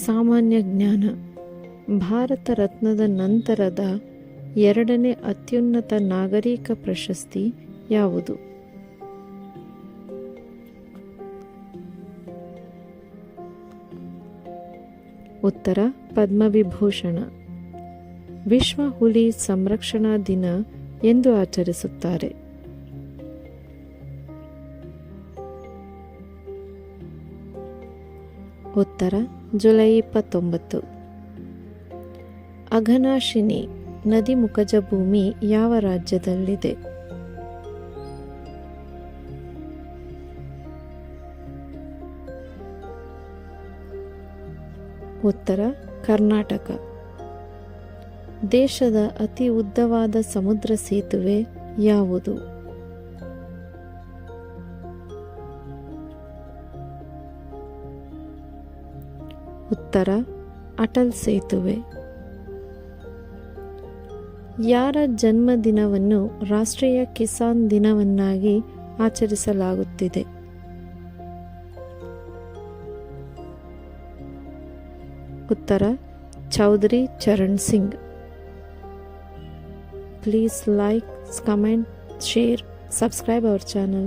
ಸಾಮಾನ್ಯ ಜ್ಞಾನ. ಭಾರತ ರತ್ನದ ನಂತರದ ಎರಡನೇ ಅತ್ಯುನ್ನತ ನಾಗರಿಕ ಪ್ರಶಸ್ತಿ ಯಾವುದು? ಉತ್ತರ ಪದ್ಮವಿಭೂಷಣ. ವಿಶ್ವ ಹುಲಿ ಸಂರಕ್ಷಣಾ ದಿನ ಎಂದು ಆಚರಿಸುತ್ತಾರೆ? ಉತ್ತರ ಜುಲೈ 29. ಅಘನಾಶಿನಿ ನದಿ ಮುಖಜ ಭೂಮಿ ಯಾವ ರಾಜ್ಯದಲ್ಲಿದೆ? ಉತ್ತರ ಕರ್ನಾಟಕ. ದೇಶದ ಅತಿ ಉದ್ದವಾದ ಸಮುದ್ರ ಸೇತುವೆ ಯಾವುದು? ಉತ್ತರ ಅಟಲ್ ಸೇತುವೆ. ಯಾರ ಜನ್ಮದಿನವನ್ನು ರಾಷ್ಟ್ರೀಯ ಕಿಸಾನ್ ದಿನವನ್ನಾಗಿ ಆಚರಿಸಲಾಗುತ್ತಿದೆ? ಉತ್ತರ Chaudhary Charan Singh. Please like, comment, share, subscribe our channel.